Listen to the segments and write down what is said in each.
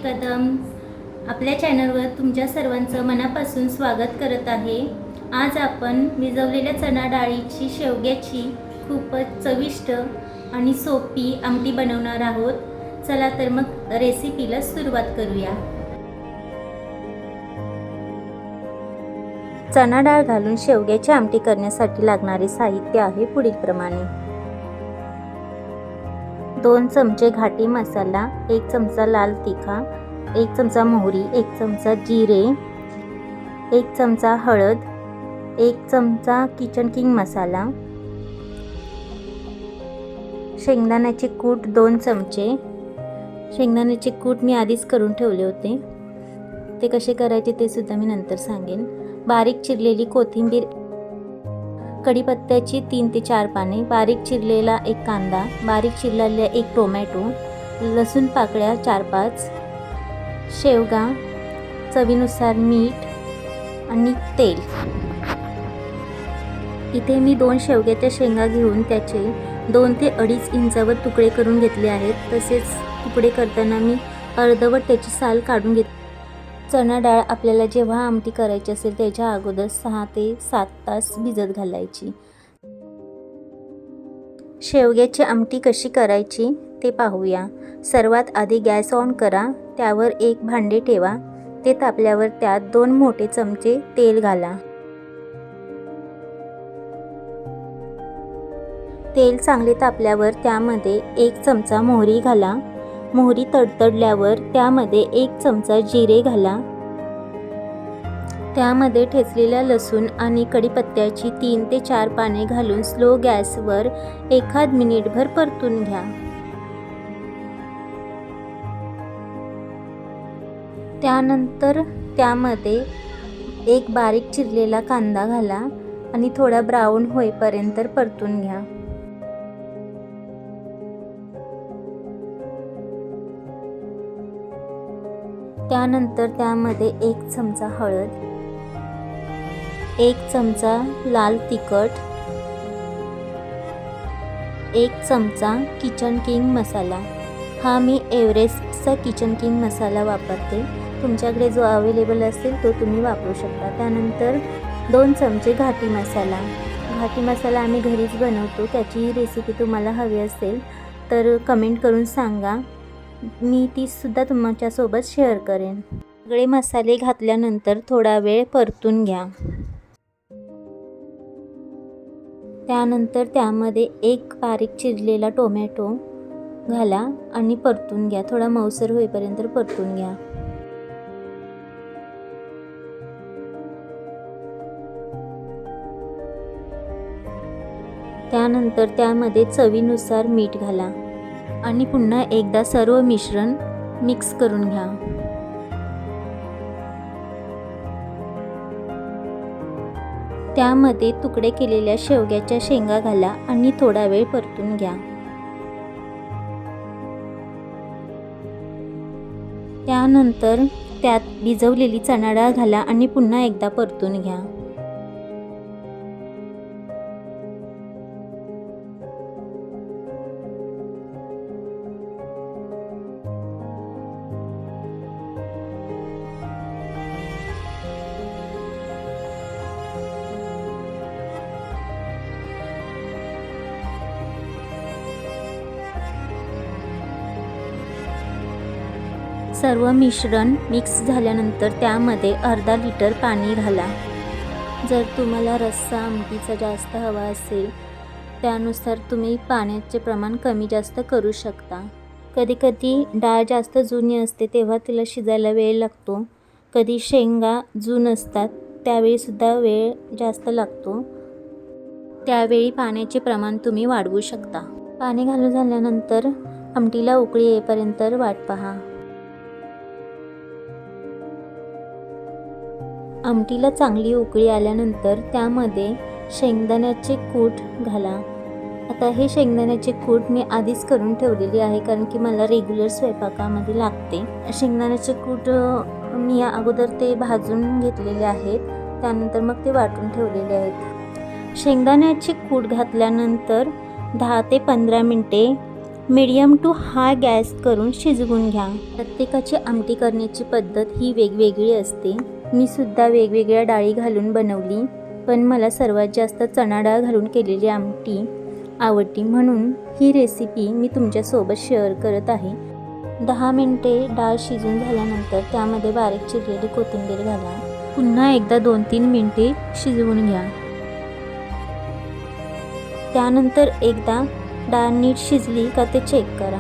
कदम आपल्या चॅनलवर तुमच्या सर्वांचं मनापासून स्वागत करत आहे। आज आपण भिजवलेल्या चणा डाळीची शेवग्याची खूपच चविष्ट आणि सोपी आमटी बनवणार आहोत। चला तर मग रेसिपीला सुरुवात करूया। चणा डाळ घालून शेवग्याची आमटी करण्यासाठी लागणारे साहित्य आहे पुढीलप्रमाणे: 2 चमचे घाटी मसाला, 1 चमचा लाल तिखा, 1 चमचा मोहरी, 1 चमचा जिरे, 1 चमचा हळद, 1 चमचा किचन किंग मसाला, शेंगदाण्याचे कूट 2 चमचे। शेंगदाण्याचे कूट मी आधीच करून ठेवले होते, ते कसे करायचे ते सुद्धा मी नंतर सांगेन। बारीक चिरलेली कोथिंबीर, कढीपत्त्याची 3 ते 4 पाने, बारीक चिरलेला 1 कांदा, बारीक चिरलेला 1 टोमॅटो, लसूण पाकळ्या 4-5, शेवगा, चवीनुसार मीठ आणि तेल। इथे मी 2 शेवग्याच्या शेंगा घेऊन त्याचे 2 ते 2.5 इंचावर तुकडे करून घेतले आहेत। तसेच तुकडे करताना मी अर्धवट त्याची साल काढून घेतली। चणा डाळ आपल्याला जेव्हा आमटी करायची असेल त्याच्या अगोदर 6 ते 7 तास भिजत घालायची। शेवग्याची आमटी कशी करायची ते पाहूया। सर्वात आधी गॅस ऑन करा, त्यावर एक भांडे ठेवा, ते तापल्यावर त्यात 2 मोठे चमचे तेल घाला। तेल चांगले तापल्यावर त्यामध्ये 1 चमचा मोहरी घाला। मोहरी तडतडल्यावर त्यामध्ये 1 चमचा जिरे घाला। त्यामध्ये ठेचलेला लसूण आणि कढीपत्त्याची 3 ते 4 पाने घालून स्लो गॅसवर 1 मिनिटभर परतून घ्या। त्यानंतर त्यामध्ये 1 बारीक चिरलेला कांदा घाला आणि थोडा ब्राऊन होईपर्यंत परतून घ्या। त्यानंतर त्यामध्ये 1 चमचा हळद, 1 चमचा लाल तिखट, 1 चमचा किचन किंग मसाला। हा मी एव्हरेस्टचा किचन किंग मसाला वापरते, तुमच्याकडे जो अवेलेबल असेल तो तुम्ही वापरू शकता। त्यानंतर 2 चमचे घाटी मसाला। घाटी मसाला आम्ही घरीच बनवतो, त्याची रेसिपी तुम्हाला हवी असेल तर कमेंट करून सांगा, मी ती सुद्धा तुमच्यासोबत शेअर करेन। सगळे मसाले घातल्यानंतर थोडा वेळ परतून घ्या। त्यानंतर त्यामध्ये 1 बारीक चिरलेला टोमॅटो घाला आणि परतून घ्या, थोडा मऊसर होईपर्यंत परतून घ्या। त्यानंतर त्यामध्ये चवीनुसार मीठ घाला आणि पुन्हा एकदा सर्व मिश्रण मिक्स करून घ्या। त्यामध्ये तुकडे केलेल्या शेवग्याच्या शेंगा घाला आणि थोडा वेळ परतून घ्या। त्यानंतर त्यात भिजवलेली चणा डाळ घाला आणि पुन्हा एकदा परतून घ्या। सर्व मिश्रण मिक्स झाल्यानंतर त्यामध्ये अर्धा लिटर पाणी घाला। जर तुम्हाला रस्सा आमटीचा जास्त हवा असेल त्यानुसार तुम्ही पाण्याचे प्रमाण कमी जास्त करू शकता। कधी डाळ जास्त जुनी असते तेव्हा तिला शिजायला वेळ लागतो, कधी शेंगा जून असतात त्यावेळी सुद्धा वेळ जास्त लागतो, त्यावेळी पाण्याचे प्रमाण तुम्ही वाढवू शकता। पाणी घालून झाल्यानंतर आमटीला उकळी येईपर्यंत वाट पहा। आमटीला चांगली उकळी आल्यानंतर त्यामध्ये शेंगदाण्याचे कूट घाला। आता हे शेंगदाण्याचे कूट मी आधीच करून ठेवलेली आहे, कारण की मला रेग्युलर स्वयंपाकामध्ये लागते। शेंगदाण्याचे कूट मी अगोदर ते भाजून घेतलेले आहेत, त्यानंतर मग ते वाटून ठेवलेले आहेत। शेंगदाण्याचे कूट घातल्यानंतर 10 ते 15 मिनिटे मीडियम टू हाय गॅस करून शिजवून घ्या. प्रत्येकाची आमटी करण्याची पद्धत ही वेगवेगळी असते. मी सुद्धा वेगवेगळ्या डाळी घालून बनवली, पण मला सर्वात जास्त चणा डाळ घालून केलेली आमटी आवडती, म्हणून ही रेसिपी मी तुमच्यासोबत शेअर करत आहे. 10 मिनिटे डाळ शिजून झाल्यानंतर त्यामध्ये बारीक चिरलेली कोथिंबीर घाला. पुन्हा एकदा 2-3 मिनिटे शिजवून घ्या. त्यानंतर एकदा डाळ नीट शिजली का ते चेक करा.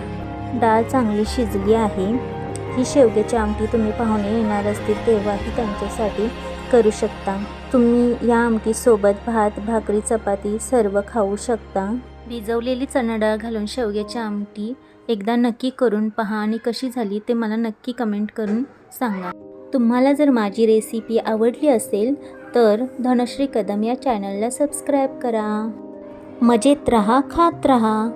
डाळ चांगली शिजली आहे. ही शेवग्याची आमटी तुम्ही पाहुणे येणार असतील तेव्हाही त्यांच्यासाठी करू शकता. तुम्ही या आमटीसोबत भात, भाकरी, चपाती सर्व खाऊ शकता. भिजवलेली चणा डाळ घालून शेवग्याची आमटी एकदा नक्की करून पहा आणि कशी झाली ते मला नक्की कमेंट करून सांगा. तुम्हाला जर माझी रेसिपी आवडली असेल तर धनश्री कदम या चॅनलला सबस्क्राईब करा. मजेत रहा, खात रहा.